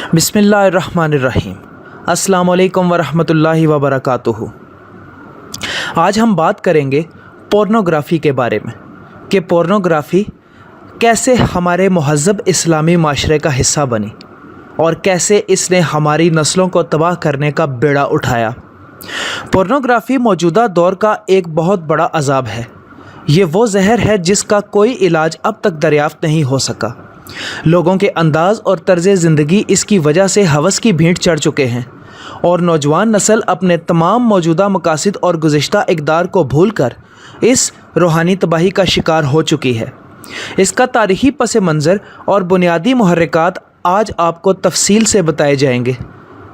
बिस्मिल्लाहिर्रहमानिर्रहीम। अस्सलाम वालेकुम वरहमतुल्लाहि वबरकातुहू। आज हम बात करेंगे पोर्नोग्राफ़ी के बारे में कि पोर्नोग्राफ़ी कैसे हमारे महज़्ज़ब इस्लामी माशरे का हिस्सा बनी और कैसे इसने हमारी नस्लों को तबाह करने का बेड़ा उठाया। पोर्नोग्राफ़ी मौजूदा दौर का एक बहुत बड़ा अज़ाब है। ये वो जहर है जिसका कोई इलाज अब तक दरियाफ़्त नहीं हो सका। लोगों के अंदाज़ और तर्ज़ ज़िंदगी इसकी वजह से हवस की भीड़ चढ़ चुके हैं और नौजवान नस्ल अपने तमाम मौजूदा मकासद और गुज़िश्ता इक़दार को भूलकर इस रूहानी तबाही का शिकार हो चुकी है। इसका तारीख़ी पस मंज़र और बुनियादी मुहर्रिकात आज आपको तफसील से बताए जाएंगे।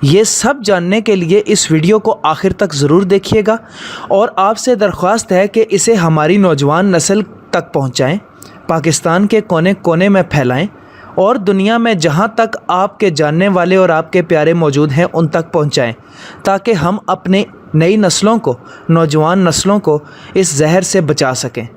ये सब जानने के लिए इस वीडियो को आखिर तक ज़रूर देखिएगा और आपसे दरख्वास्त है कि इसे हमारी नौजवान नस्ल तक पहुँचाएँ, पाकिस्तान के कोने कोने में फैलाएं और दुनिया में जहां तक आपके जानने वाले और आपके प्यारे मौजूद हैं उन तक पहुंचाएं, ताकि हम अपने नई नस्लों को, नौजवान नस्लों को इस जहर से बचा सकें।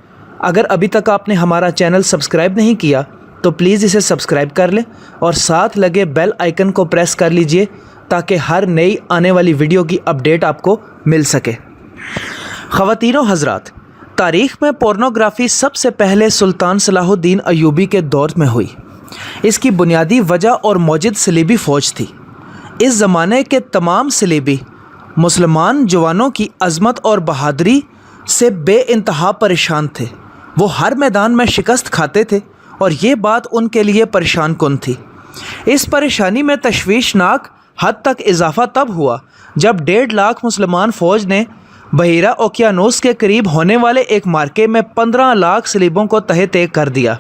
अगर अभी तक आपने हमारा चैनल सब्सक्राइब नहीं किया तो प्लीज़ इसे सब्सक्राइब कर लें और साथ लगे बेल आइकन को प्रेस कर लीजिए ताकि हर नई आने वाली वीडियो की अपडेट आपको मिल सके। ख़वातीन व हज़रात, तारीख़ में पोर्नोग्राफ़ी सबसे पहले सुल्तान सलाहुद्दीन अय्यूबी के दौर में हुई। इसकी बुनियादी वजह और मौजूद सलीबी फ़ौज थी। इस ज़माने के तमाम सलीबी मुसलमान जवानों की अज़मत और बहादुरी से बेइंतहा परेशान थे। वो हर मैदान में शिकस्त खाते थे और ये बात उनके लिए परेशान कुन थी। इस परेशानी में तशवीशनाक हद तक इजाफ़ा तब हुआ जब 1.5 लाख मुसलमान फ़ौज ने बहीरा ओकियानूस के करीब होने वाले एक मार्के में 15 लाख सलीबों को तहे तय कर दिया।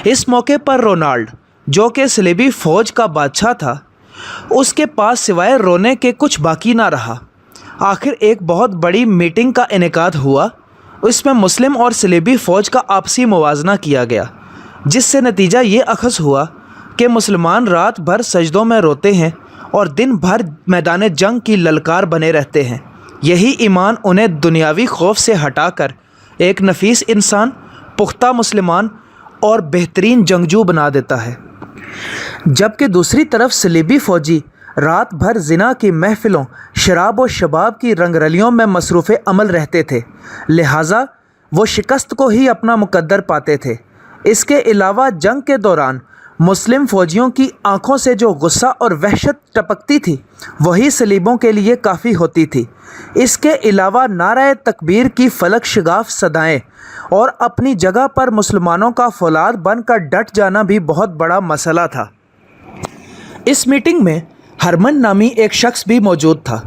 इस मौके पर रोनाल्ड, जो कि सलीबी फ़ौज का बादशाह था, उसके पास सिवाय रोने के कुछ बाकी ना रहा। आखिर एक बहुत बड़ी मीटिंग का इनेकाद हुआ। इसमें मुस्लिम और सलीबी फ़ौज का आपसी मुवाजना किया गया, जिससे नतीजा ये अखज़ हुआ कि मुसलमान रात भर सजदों में रोते हैं और दिन भर मैदान जंग की ललकार बने रहते हैं। यही ईमान उन्हें दुनियावी खौफ से हटाकर एक नफीस इंसान, पुख्ता मुसलमान और बेहतरीन जंगजू बना देता है। जबकि दूसरी तरफ सलीबी फ़ौजी रात भर ज़िना की महफ़िलों, शराब और शबाब की रंगरलियों में मसरूफ़ अमल रहते थे, लिहाजा वो शिकस्त को ही अपना मुकद्दर पाते थे। इसके अलावा जंग के दौरान मुस्लिम फ़ौजियों की आंखों से जो गुस्सा और वहशत टपकती थी वही सलीबों के लिए काफ़ी होती थी। इसके अलावा नारे तकबीर की फलक शगाफ सदाएं और अपनी जगह पर मुसलमानों का फौलाद बनकर डट जाना भी बहुत बड़ा मसला था। इस मीटिंग में हरमन नामी एक शख्स भी मौजूद था,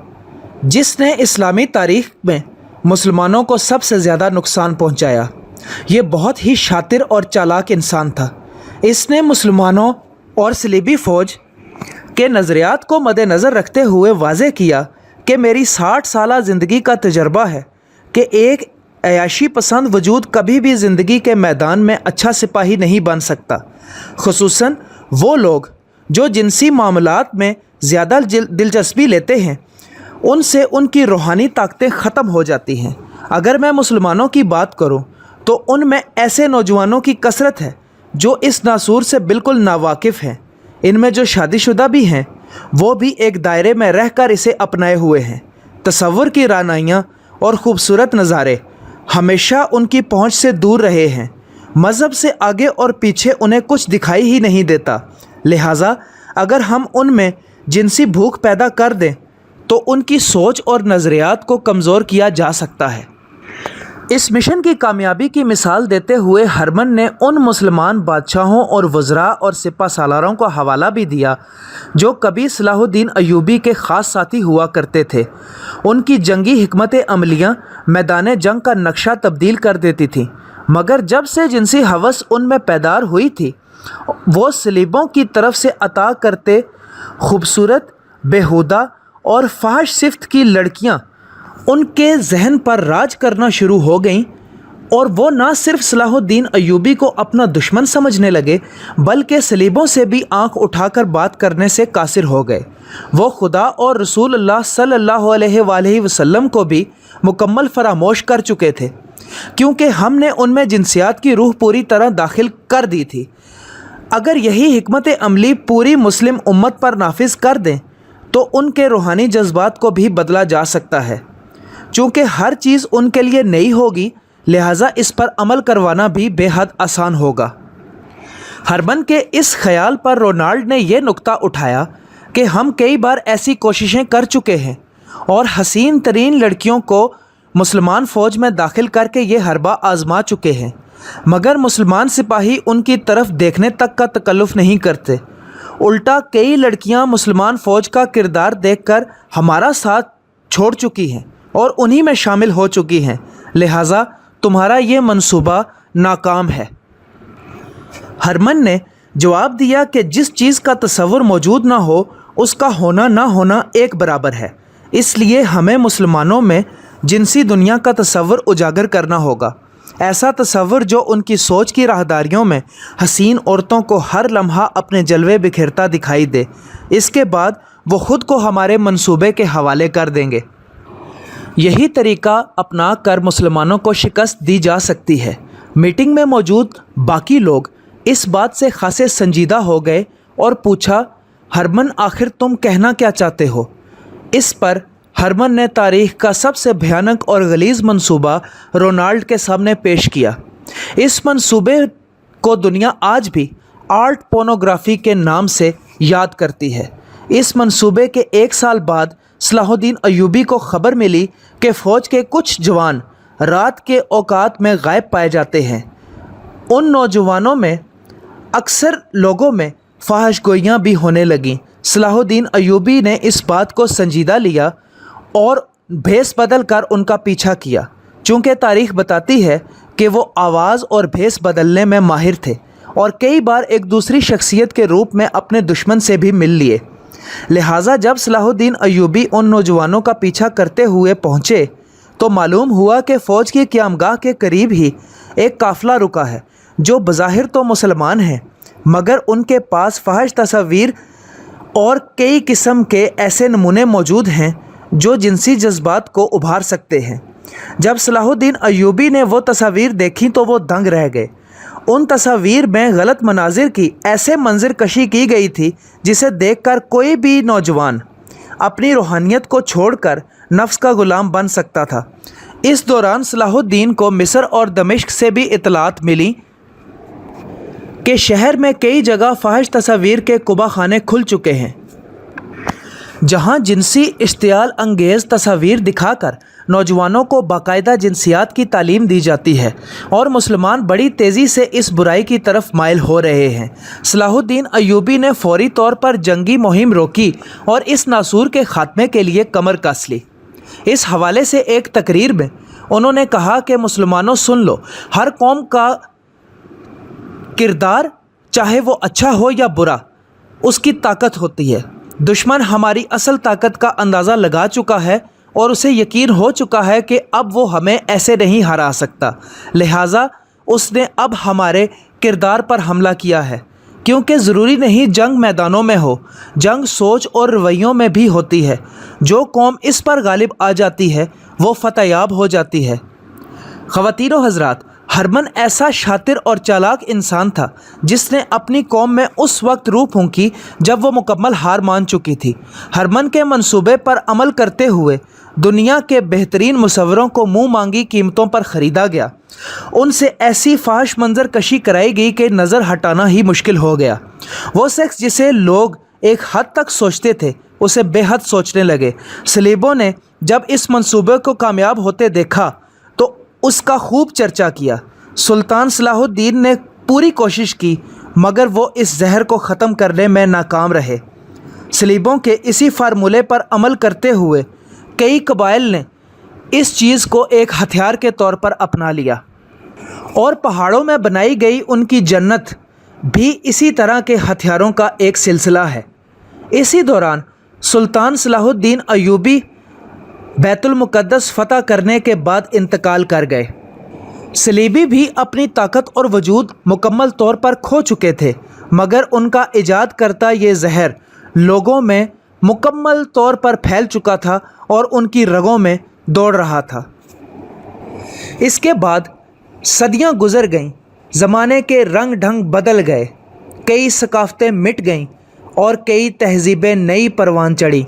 जिसने इस्लामी तारीख़ में मुसलमानों को सबसे ज़्यादा नुकसान पहुँचाया। ये बहुत ही शातिर और चालाक इंसान था। इसने मुसलमानों और सलीबी फ़ौज के नज़रियात को मद्देनज़र रखते हुए वाज़े किया कि मेरी 60 साला ज़िंदगी का तजर्बा है कि एक अयाशी पसंद वजूद कभी भी ज़िंदगी के मैदान में अच्छा सिपाही नहीं बन सकता। ख़ुसूसन वो लोग जो जिनसी मामलात में ज़्यादा दिलचस्पी लेते हैं, उनसे उनकी रूहानी ताकतें ख़त्म हो जाती हैं। अगर मैं मुसलमानों की बात करूँ तो उनमें ऐसे नौजवानों की कसरत है जो इस नासूर से बिल्कुल नावाकिफ़ हैं। इनमें जो शादीशुदा भी हैं वो भी एक दायरे में रहकर इसे अपनाए हुए हैं। तसव्वुर की रानाइयाँ और ख़ूबसूरत नज़ारे हमेशा उनकी पहुँच से दूर रहे हैं। मज़हब से आगे और पीछे उन्हें कुछ दिखाई ही नहीं देता। लिहाजा अगर हम उनमें जिनसी भूख पैदा कर दें तो उनकी सोच और नज़रियात को कमज़ोर किया जा सकता है। इस मिशन की कामयाबी की मिसाल देते हुए हरमन ने उन मुसलमान बादशाहों और वज़रा और सिपा सालारों का हवाला भी दिया जो कभी सलाहुद्दीन अय्यूबी के ख़ास साथी हुआ करते थे। उनकी जंगी हिकमत अमलियाँ मैदान जंग का नक्शा तब्दील कर देती थीं, मगर जब से जिनसी हवस उनमें पैदार हुई थी, वो सलीबों की तरफ से अता करते खूबसूरत, बेहुदा और फाहिश सिफ्त की लड़कियाँ उनके जहन पर राज करना शुरू हो गईं और वो ना सिर्फ सलाहुद्दीन अय्यूबी को अपना दुश्मन समझने लगे बल्कि सलीबों से भी आंख उठाकर बात करने से कासिर हो गए। वो खुदा और रसूलुल्लाह सल्लल्लाहु अलैहि वसल्लम को भी मुकम्मल फरामोश कर चुके थे, क्योंकि हमने उनमें जिनसियात की रूह पूरी तरह दाखिल कर दी थी। अगर यही हिकमत अमली पूरी मुस्लिम उम्मत पर नाफिज कर दें तो उनके रूहानी जज्बात को भी बदला जा सकता है। चूँकि हर चीज़ उनके लिए नई होगी, लिहाजा इस पर अमल करवाना भी बेहद आसान होगा। हरमन के इस ख्याल पर रोनाल्ड ने यह नुक्ता उठाया कि हम कई बार ऐसी कोशिशें कर चुके हैं और हसीन तरीन लड़कियों को मुसलमान फ़ौज में दाखिल करके ये हरबा आजमा चुके हैं, मगर मुसलमान सिपाही उनकी तरफ देखने तक का तकल्लुफ़ नहीं करते। उल्टा कई लड़कियां मुसलमान फ़ौज का किरदार देखकर हमारा साथ छोड़ चुकी हैं और उन्हीं में शामिल हो चुकी हैं, लिहाजा तुम्हारा ये मंसूबा नाकाम है। हरमन ने जवाब दिया कि जिस चीज़ का तसव्वुर मौजूद ना हो उसका होना ना होना एक बराबर है, इसलिए हमें मुसलमानों में जिनसी दुनिया का तसव्वुर उजागर करना होगा। ऐसा तसव्वुर जो उनकी सोच की राहदारियों में हसीन औरतों को हर लम्हा अपने जलवे बिखेरता दिखाई दे। इसके बाद वो ख़ुद को हमारे मंसूबे के हवाले कर देंगे। यही तरीका अपना कर मुसलमानों को शिकस्त दी जा सकती है। मीटिंग में मौजूद बाकी लोग इस बात से खासे संजीदा हो गए और पूछा, हरमन आखिर तुम कहना क्या चाहते हो? इस पर हरमन ने तारीख़ का सबसे भयानक और गलीज़ मंसूबा रोनाल्ड के सामने पेश किया। इस मंसूबे को दुनिया आज भी आर्ट पोर्नोग्राफी के नाम से याद करती है। इस मंसूबे के 1 साल बाद सलाहुद्दीन अय्यूबी को खबर मिली कि फ़ौज के कुछ जवान रात के औकात में गायब पाए जाते हैं। उन नौजवानों में अक्सर लोगों में फाहिशगोइयाँ भी होने लगीं। सलाहुद्दीन अय्यूबी ने इस बात को संजीदा लिया और भेस बदल कर उनका पीछा किया। चूँकि तारीख़ बताती है कि वो आवाज़ और भेस बदलने में माहिर थे और कई बार एक दूसरी शख्सियत के रूप में अपने दुश्मन से भी मिल लिए। लिहाजा जब सलाहुद्दीन अय्यूबी उन नौजवानों का पीछा करते हुए पहुँचे तो मालूम हुआ कि फ़ौज की क़यामगाह के करीब ही एक काफ़िला रुका है जो बज़ाहिर तो मुसलमान हैं, मगर उनके पास फाहिश तस्वीर और कई किस्म के ऐसे नमूने मौजूद हैं जो जिनसी जज्बात को उभार सकते हैं। जब सलाहुद्दीन अय्यूबी ने वो तस्वीर देखी तो वो दंग रह गए। उन तस्वीर में गलत मनाजिर की ऐसे मंजर कशी की गई थी जिसे देखकर कोई भी नौजवान अपनी रूहानियत को छोड़कर नफ्स का ग़ुलाम बन सकता था। इस दौरान सलाहुद्दीन को मिस्र और दमिश्क से भी इतलात मिली कि शहर में कई जगह फाहिश तस्वीर के कुबा खाने खुल चुके हैं, जहां जिनसी इश्तियाल अंगेज़ तस्वीर दिखाकर नौजवानों को बाकायदा जिनसियात की तालीम दी जाती है और मुसलमान बड़ी तेज़ी से इस बुराई की तरफ माइल हो रहे हैं। सलाहुद्दीन अय्यूबी ने फौरी तौर पर जंगी मुहिम रोकी और इस नासूर के ख़ात्मे के लिए कमर कस ली। इस हवाले से एक तकरीर में उन्होंने कहा कि मुसलमानों सुन लो, हर कौम का किरदार चाहे वो अच्छा हो या बुरा उसकी ताकत होती है। दुश्मन हमारी असल ताकत का अंदाज़ा लगा चुका है और उसे यकीन हो चुका है कि अब वो हमें ऐसे नहीं हरा सकता, लिहाजा उसने अब हमारे किरदार पर हमला किया है। क्योंकि ज़रूरी नहीं जंग मैदानों में हो, जंग सोच और रवैयों में भी होती है। जो कौम इस पर गालिब आ जाती है वो फतयाब हो जाती है। ख़वातीन व हज़रात, हरमन ऐसा शातिर और चालाक इंसान था जिसने अपनी कौम में उस वक्त रूह फूंकी जब वो मुकम्मल हार मान चुकी थी। हरमन के मंसूबे पर अमल करते हुए दुनिया के बेहतरीन मुसव्विरों को मुँह मांगी कीमतों पर ख़रीदा गया। उनसे ऐसी फाहिश मंजर कशी कराई गई कि नज़र हटाना ही मुश्किल हो गया। वो शख्स जिसे लोग एक हद तक सोचते थे उसे बेहद सोचने लगे। सलीबों ने जब इस मंसूबे को कामयाब होते देखा तो उसका खूब चर्चा किया। सुल्तान सलाहुद्दीन ने पूरी कोशिश की मगर वो इस जहर को ख़त्म करने में नाकाम रहे। सलीबों के इसी फार्मूले पर अमल करते हुए कई कबाइल ने इस चीज़ को एक हथियार के तौर पर अपना लिया और पहाड़ों में बनाई गई उनकी जन्नत भी इसी तरह के हथियारों का एक सिलसिला है। इसी दौरान सुल्तान सलाहुद्दीन अय्यूबी बैतुल मुक़द्दस फ़तह करने के बाद इंतकाल कर गए। सलीबी भी अपनी ताकत और वजूद मुकम्मल तौर पर खो चुके थे, मगर उनका इजाद करता ये जहर लोगों में मुकम्मल तौर पर फैल चुका था और उनकी रगों में दौड़ रहा था। इसके बाद सदियां गुजर गईं, ज़माने के रंग ढंग बदल गए کئی ثقافتیں مٹ گئیں اور کئی تہذیبیں نئی پروان چڑھی،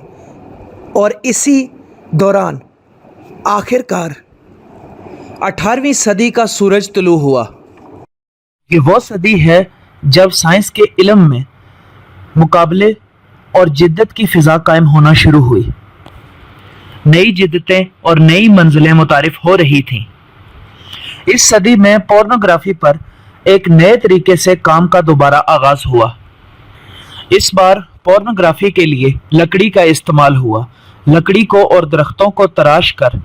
اور اسی دوران آخر کار 18ویں صدی کا سورج طلوع ہوا۔ یہ وہ صدی ہے جب سائنس کے علم میں مقابلے اور جدت کی فضا قائم ہونا شروع ہوئی۔ نئی جدتیں اور نئی منزلیں متعارف ہو رہی تھیں۔ اس صدی میں پورنوگرافی پر ایک نئے طریقے سے کام کا دوبارہ آغاز ہوا۔ اس بار پورنوگرافی کے لیے لکڑی کا استعمال ہوا۔ لکڑی کو اور درختوں کو تراش کر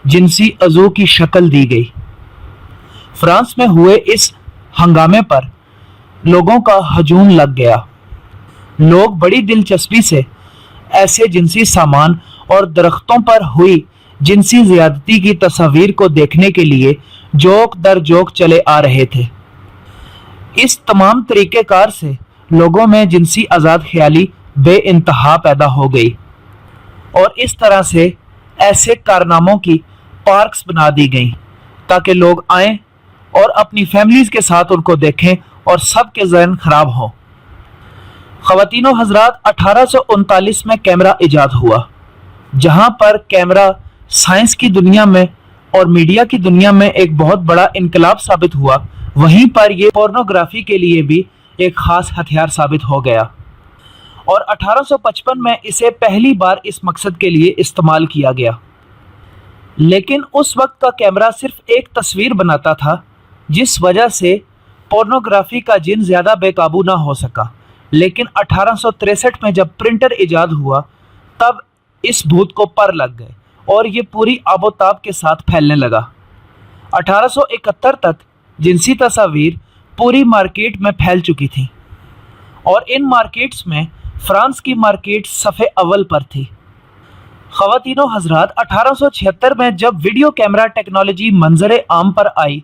جنسی عضو کی شکل دی گئی۔ فرانس میں ہوئے اس ہنگامے پر لوگوں کا ہجوم لگ گیا۔ لوگ بڑی دلچسپی سے ایسے جنسی سامان اور درختوں پر ہوئی جنسی زیادتی کی تصاویر کو دیکھنے کے لیے جوک در جوک چلے آ رہے تھے۔ اس تمام طریقہ کار سے لوگوں میں جنسی آزاد خیالی بے انتہا پیدا ہو گئی، اور اس طرح سے ایسے کارناموں کی پارکس بنا دی گئیں تاکہ لوگ آئیں اور اپنی فیملیز کے ساتھ ان کو دیکھیں اور سب کے ذہن خراب ہوں۔ خواتین و حضرات، 1839 میں کیمرہ ایجاد ہوا۔ جہاں پر کیمرہ سائنس کی دنیا میں اور میڈیا کی دنیا میں ایک بہت بڑا انقلاب ثابت ہوا، وہیں پر یہ پورنوگرافی کے لیے بھی ایک خاص ہتھیار ثابت ہو گیا، اور 1855 میں اسے پہلی بار اس مقصد کے لیے استعمال کیا گیا۔ لیکن اس وقت کا کیمرہ صرف ایک تصویر بناتا تھا، جس وجہ سے پورنوگرافی کا جن زیادہ بے قابو نہ ہو سکا۔ لیکن 1863 میں جب پرنٹر ایجاد ہوا، تب اس بھوت کو پر لگ گئے اور یہ پوری آب و تاب کے ساتھ پھیلنے لگا۔ 1871 تک جنسی تصاویر پوری مارکیٹ میں پھیل چکی تھیں، اور ان مارکیٹس میں فرانس کی مارکیٹ صفحے اول پر تھی۔ خواتین و حضرات، 1876 میں جب ویڈیو کیمرہ ٹیکنالوجی منظر عام پر آئی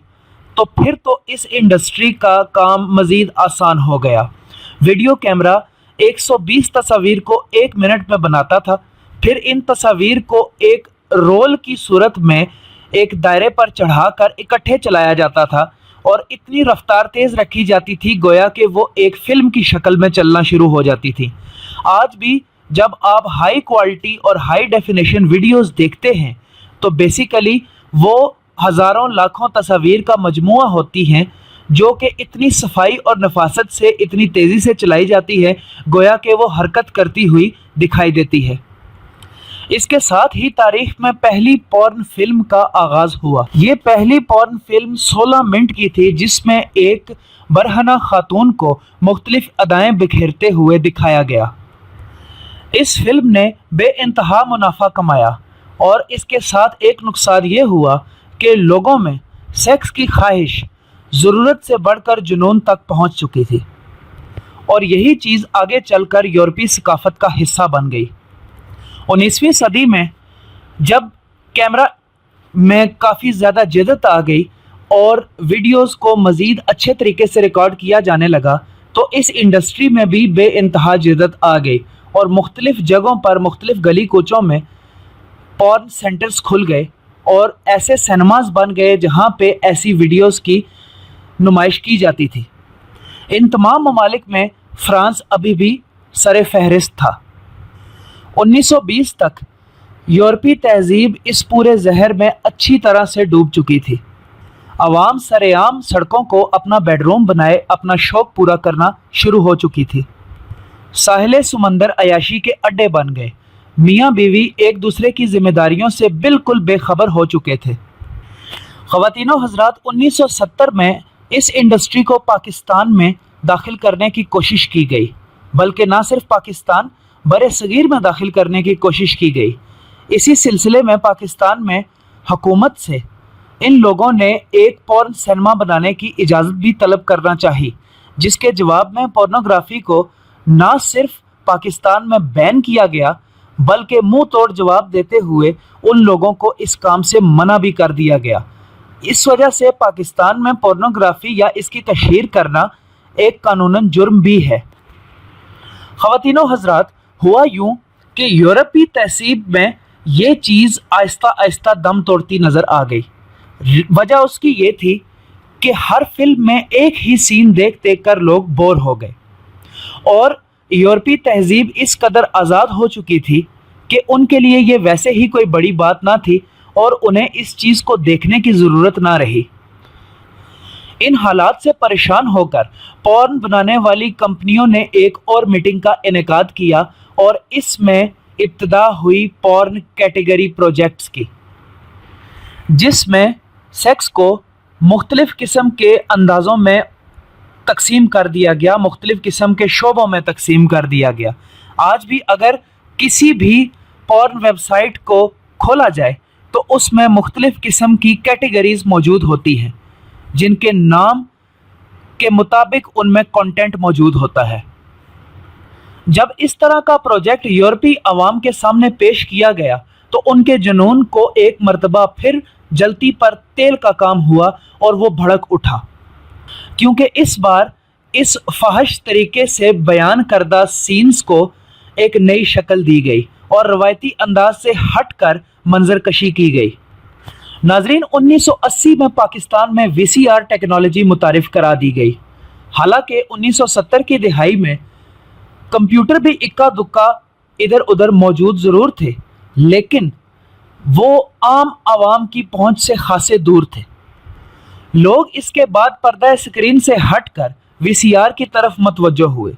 تو پھر تو اس انڈسٹری کا کام مزید آسان ہو گیا۔ ویڈیو کیمرہ 120 تصاویر کو 1 منٹ میں بناتا تھا، پھر ان تصاویر کو ایک رول کی صورت میں ایک دائرے پر چڑھا کر اکٹھے چلایا جاتا تھا، اور اتنی رفتار تیز رکھی جاتی تھی گویا کہ وہ ایک فلم کی شکل میں چلنا شروع ہو جاتی تھی۔ آج بھی جب آپ ہائی کوالٹی اور ہائی ڈیفینیشن ویڈیوز دیکھتے ہیں تو بیسیکلی وہ ہزاروں لاکھوں تصاویر کا مجموعہ ہوتی ہیں، جو کہ اتنی صفائی اور نفاست سے اتنی تیزی سے چلائی جاتی ہے گویا کہ وہ حرکت کرتی ہوئی دکھائی دیتی ہے۔ اس کے ساتھ ہی تاریخ میں پہلی پورن فلم کا آغاز ہوا۔ یہ پہلی پورن فلم 16 منٹ کی تھی، جس میں ایک برہنہ خاتون کو مختلف ادائیں بکھیرتے ہوئے دکھایا گیا۔ اس فلم نے بے انتہا منافع کمایا، اور اس کے ساتھ ایک نقصان یہ ہوا کہ لوگوں میں سیکس کی خواہش ضرورت سے بڑھ کر جنون تک پہنچ چکی تھی، اور یہی چیز آگے چل کر یورپی ثقافت کا حصہ بن گئی۔ 19ویں صدی میں جب کیمرہ میں کافی زیادہ جدت آ گئی اور ویڈیوز کو مزید اچھے طریقے سے ریکارڈ کیا جانے لگا، تو اس انڈسٹری میں بھی بے انتہا جدت آ گئی، اور مختلف جگہوں پر مختلف گلی کوچوں میں پورن سینٹرز کھل گئے، اور ایسے سینماز بن گئے جہاں پہ ایسی ویڈیوز کی نمائش کی جاتی تھی۔ ان تمام ممالک میں فرانس ابھی بھی سر فہرست تھا۔ 1920 تک یورپی تہذیب اس پورے زہر میں اچھی طرح سے ڈوب چکی تھی۔ عوام سر عام سڑکوں کو اپنا بیڈ روم بنائے اپنا شوق پورا کرنا شروع ہو چکی تھی۔ ساحل سمندر عیاشی کے اڈے بن گئے۔ میاں بیوی ایک دوسرے کی ذمہ داریوں سے بالکل بے خبر ہو چکے تھے۔ خواتین و حضرات، 1970 میں اس انڈسٹری کو پاکستان میں داخل کرنے کی کوشش کی گئی، بلکہ نہ صرف پاکستان، برِ صغیر میں داخل کرنے کی کوشش کی گئی۔ اسی سلسلے میں پاکستان میں حکومت سے ان لوگوں نے ایک پورن سینما بنانے کی اجازت بھی طلب کرنا چاہی، جس کے جواب میں پورنوگرافی کو نہ صرف پاکستان میں بین کیا گیا، بلکہ منہ توڑ جواب دیتے ہوئے ان لوگوں کو اس کام سے منع بھی کر دیا گیا۔ اس وجہ سے پاکستان میں پورنوگرافی یا اس کی تشہیر کرنا ایک قانوناً جرم بھی ہے۔ خواتین و حضرات، ہوا یوں کہ یورپی تہذیب میں یہ چیز آہستہ آہستہ دم توڑتی نظر آ گئی۔ وجہ اس کی یہ تھی کہ ہر فلم میں ایک ہی سین دیکھ دیکھ کر لوگ بور ہو گئے۔ اور یورپی تہذیب اس قدر آزاد ہو چکی تھی کہ ان کے لیے یہ ویسے ہی کوئی بڑی بات نہ تھی اور انہیں اس چیز کو دیکھنے کی ضرورت نہ رہی۔ ان حالات سے پریشان ہو کر پورن بنانے والی کمپنیوں نے ایک اور میٹنگ کا انعقاد کیا اور اس میں ابتدا ہوئی پورن کیٹیگری پروجیکٹس کی، جس میں سیکس کو مختلف قسم کے اندازوں میں تقسیم کر دیا گیا، مختلف قسم کے شعبوں میں تقسیم کر دیا گیا۔ آج بھی اگر کسی بھی پورن ویب سائٹ کو کھولا جائے تو اس میں مختلف قسم کی کیٹیگریز موجود ہوتی ہیں، جن کے نام کے مطابق ان میں کنٹینٹ موجود ہوتا ہے۔ جب اس طرح کا پروجیکٹ یورپی عوام کے سامنے پیش کیا گیا تو ان کے جنون کو ایک مرتبہ پھر جلتی پر تیل کا کام ہوا اور وہ بھڑک اٹھا، کیونکہ اس بار اس فحش طریقے سے بیان کردہ سینز کو ایک نئی شکل دی گئی اور روایتی انداز سے ہٹ کر منظر کشی کی گئی۔ ناظرین، 1980 میں پاکستان میں وی سی آر ٹیکنالوجی متعارف کرا دی گئی۔ حالانکہ 1970 کی دہائی میں کمپیوٹر بھی اکا دکا ادھر ادھر موجود ضرور تھے، لیکن وہ عام عوام کی پہنچ سے خاصے دور تھے۔ لوگ اس کے بعد پردہ اسکرین سے ہٹ کر وی سی آر کی طرف متوجہ ہوئے۔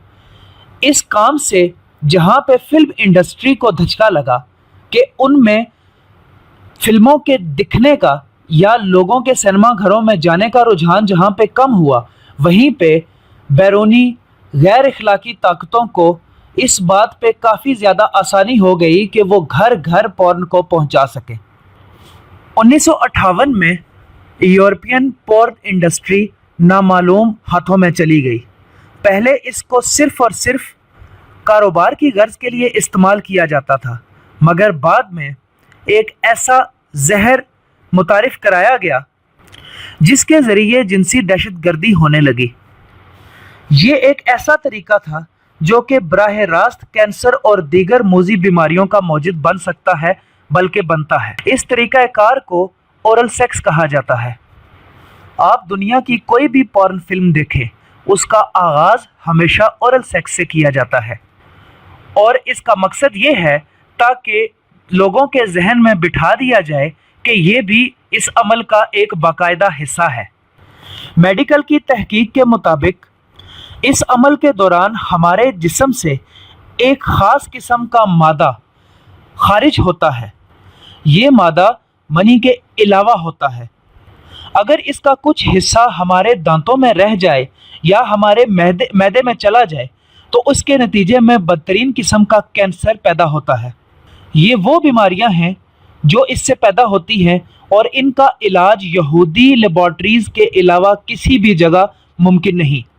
اس کام سے جہاں پہ فلم انڈسٹری کو دھچکا لگا کہ ان میں فلموں کے دکھنے کا یا لوگوں کے سینما گھروں میں جانے کا رجحان جہاں پہ کم ہوا، وہیں پہ بیرونی غیر اخلاقی طاقتوں کو اس بات پہ کافی زیادہ آسانی ہو گئی کہ وہ گھر گھر پورن کو پہنچا سکیں۔ 1958 میں یورپین پورن انڈسٹری نامعلوم ہاتھوں میں چلی گئی۔ پہلے اس کو صرف اور صرف کاروبار کی غرض کے لیے استعمال کیا جاتا تھا، مگر بعد میں ایک ایسا زہر متعارف کرایا گیا جس کے ذریعے جنسی دہشت گردی ہونے لگی۔ یہ ایک ایسا طریقہ تھا جو کہ براہ راست کینسر اور دیگر موذی بیماریوں کا موجد بن سکتا ہے، بلکہ بنتا ہے۔ اس طریقہ کار کو اورل سیکس کہا جاتا ہے۔ آپ دنیا کی کوئی بھی پورن فلم دیکھیں، اس کا آغاز ہمیشہ اورل سیکس سے کیا جاتا ہے، اور اس کا مقصد یہ ہے تاکہ لوگوں کے ذہن میں بٹھا دیا جائے کہ یہ بھی اس عمل کا ایک باقاعدہ حصہ ہے۔ میڈیکل کی تحقیق کے مطابق اس عمل کے دوران ہمارے جسم سے ایک خاص قسم کا مادہ خارج ہوتا ہے۔ یہ مادہ منی کے علاوہ ہوتا ہے۔ اگر اس کا کچھ حصہ ہمارے دانتوں میں رہ جائے یا ہمارے معدے میں چلا جائے تو اس کے نتیجے میں بدترین قسم کا کینسر پیدا ہوتا ہے۔ یہ وہ بیماریاں ہیں جو اس سے پیدا ہوتی ہیں، اور ان کا علاج یہودی لیبارٹریز کے علاوہ کسی بھی جگہ ممکن نہیں۔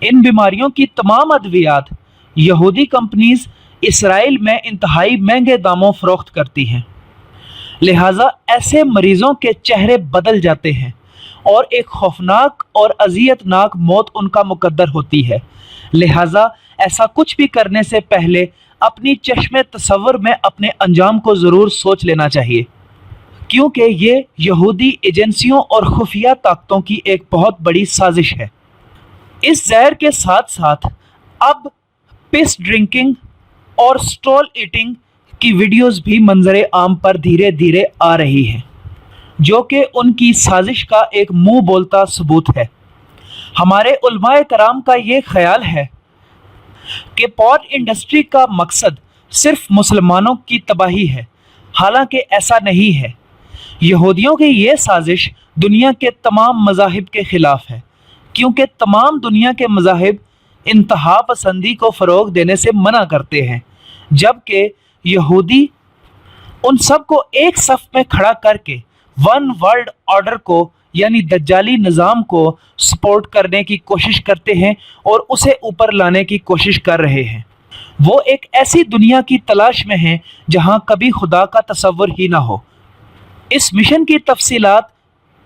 ان بیماریوں کی تمام ادویات یہودی کمپنیز اسرائیل میں انتہائی مہنگے داموں فروخت کرتی ہیں، لہٰذا ایسے مریضوں کے چہرے بدل جاتے ہیں اور ایک خوفناک اور اذیت ناک موت ان کا مقدر ہوتی ہے۔ لہٰذا ایسا کچھ بھی کرنے سے پہلے اپنی چشم تصور میں اپنے انجام کو ضرور سوچ لینا چاہیے، کیونکہ یہ یہودی ایجنسیوں اور خفیہ طاقتوں کی ایک بہت بڑی سازش ہے۔ اس زہر کے ساتھ ساتھ اب پس ڈرنکنگ اور سٹول ایٹنگ کی ویڈیوز بھی منظر عام پر دھیرے دھیرے آ رہی ہیں، جو کہ ان کی سازش کا ایک منہ بولتا ثبوت ہے۔ ہمارے علماء کرام کا یہ خیال ہے کہ پورن انڈسٹری کا مقصد صرف مسلمانوں کی تباہی ہے، حالانکہ ایسا نہیں ہے۔ یہودیوں کی یہ سازش دنیا کے تمام مذاہب کے خلاف ہے، کیونکہ تمام دنیا کے مذاہب انتہا پسندی کو فروغ دینے سے منع کرتے ہیں، جبکہ یہودی ان سب کو ایک صف میں کھڑا کر کے ون ورلڈ آرڈر کو یعنی دجالی نظام کو سپورٹ کرنے کی کوشش کرتے ہیں اور اسے اوپر لانے کی کوشش کر رہے ہیں۔ وہ ایک ایسی دنیا کی تلاش میں ہیں جہاں کبھی خدا کا تصور ہی نہ ہو۔ اس مشن کی تفصیلات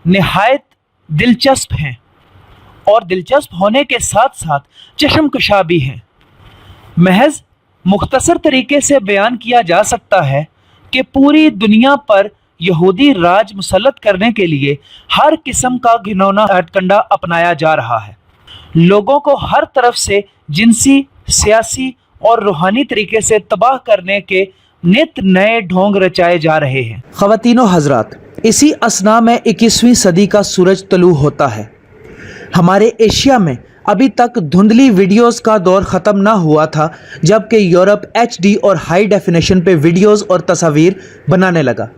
نہایت دلچسپ ہیں اور دلچسپ ہونے کے ساتھ ساتھ چشم کشا بھی ہیں۔ محض مختصر طریقے سے بیان کیا جا سکتا ہے کہ پوری دنیا پر یہودی راج مسلط کرنے کے لیے ہر قسم کا گھنونا ہتھ کنڈا اپنایا جا رہا ہے۔ لوگوں کو ہر طرف سے جنسی सियासी और रूहानी तरीके से तबाह करने के नित नए ढोंग रचाए जा रहे हैं। ख़वातीनो हज़रात, इसी असना में 21वीं सदी का सूरज तलू होता है। हमारे एशिया में अभी तक धुंधली वीडियोस का दौर ख़त्म ना हुआ था, जबकि यूरोप HD और हाई डेफिनेशन पे वीडियोस और तस्वीर बनाने लगा।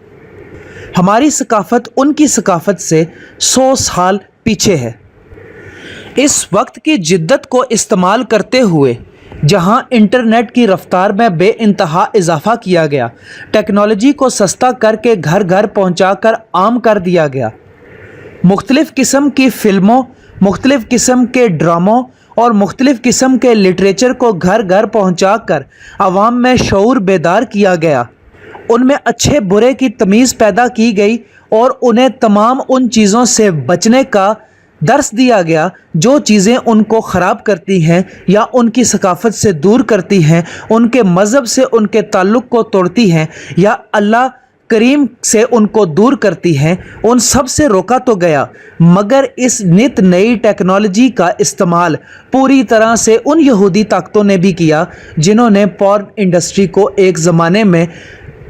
हमारी सकाफ़त उनकी सकाफ़त से 100 साल पीछे है। इस वक्त की जिद्दत को इस्तेमाल करते हुए जहां इंटरनेट की रफ्तार में बेइंतहा इजाफा किया गया, टेक्नोलॉजी को सस्ता करके घर घर पहुंचाकर आम कर दिया गया, मुख्तलिफ़ किस्म की फ़िल्मों, मुख्तलिफ़ किस्म के ड्रामों और मुख्तलिफ़ किस्म के लिटरेचर को घर घर पहुंचाकर आवाम में शऊर बेदार किया गया, उनमें अच्छे बुरे की तमीज़ पैदा की गई और उन्हें तमाम उन चीज़ों से बचने का दर्स दिया गया जो चीज़ें उनको ख़राब करती हैं या उनकी सकाफ़त से दूर करती हैं, उनके मज़हब से उनके ताल्लुक़ को तोड़ती हैं या अल्लाह करीम से उनको दूर करती हैं। उन सब से रोका तो गया, मगर इस नित नई टेक्नोलॉजी का इस्तेमाल पूरी तरह से उन यहूदी ताकतों ने भी किया जिन्होंने पॉर्न इंडस्ट्री को एक ज़माने में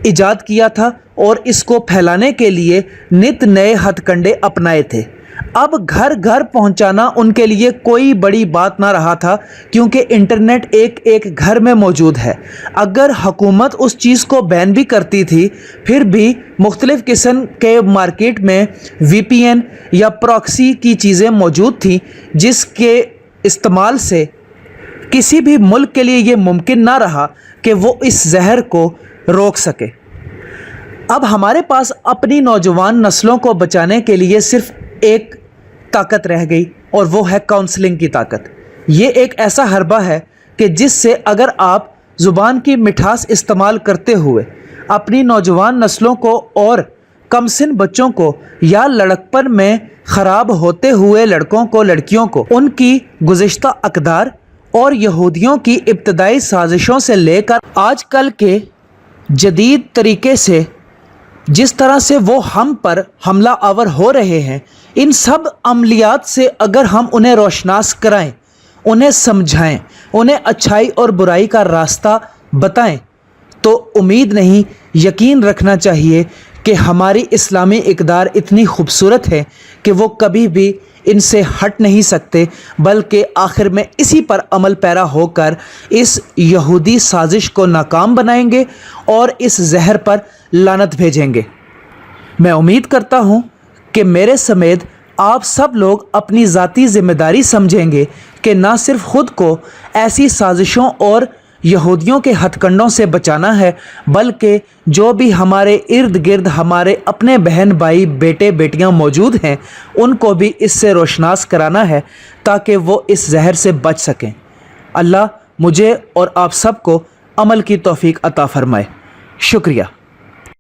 ईजाद किया था और इसको फैलाने के लिए नित नए हथकंडे अपनाए थे। अब घर घर पहुंचाना उनके लिए कोई बड़ी बात ना रहा था, क्योंकि इंटरनेट एक एक घर में मौजूद है। अगर हुकूमत उस चीज़ को बैन भी करती थी, फिर भी मुख्तलिफ़ किस्म के मार्केट में VPN या प्रॉक्सी की चीज़ें मौजूद थी, जिसके इस्तेमाल से किसी भी मुल्क के लिए ये मुमकिन ना रहा कि वो इस जहर को रोक सके। अब हमारे पास अपनी नौजवान नस्लों को बचाने के लिए सिर्फ एक ताकत रह गई और वो है काउंसलिंग की ताकत। ये एक ऐसा हरबा है कि जिससे अगर आप ज़ुबान की मिठास इस्तेमाल करते हुए अपनी नौजवान नस्लों को और कमसिन बच्चों को या लड़कपन में ख़राब होते हुए लड़कों को, लड़कियों को उनकी गुज़िश्ता अक़दार और यहूदियों की इब्तदाई साजिशों से लेकर आजकल के जदीद तरीके से जिस तरह से वो हम पर हमला आवर हो रहे हैं, इन सब अमलियात से अगर हम उन्हें रोशनास कराएं, उन्हें समझाएं, उन्हें अच्छाई और बुराई का रास्ता बताएं, तो उम्मीद नहीं, यकीन रखना चाहिए कि हमारी इस्लामी इक़दार इतनी खूबसूरत है कि वो कभी भी इनसे हट नहीं सकते, बल्कि आखिर में इसी पर अमल पैरा होकर इस यहूदी साजिश को नाकाम बनाएंगे और इस जहर पर लानत भेजेंगे। मैं उम्मीद करता हूँ कि मेरे समेत आप सब लोग अपनी ज़ाती ज़िम्मेदारी समझेंगे कि ना सिर्फ ख़ुद को ऐसी साजिशों और यहूदियों के हथकंडों से बचाना है, बल्कि जो भी हमारे इर्द गिर्द हमारे अपने बहन भाई बेटे बेटियां मौजूद हैं, उनको भी इससे रोशनास कराना है ताकि वो इस जहर से बच सकें। अल्लाह मुझे और आप सबको अमल की तौफीक अता फ़रमाए। शुक्रिया।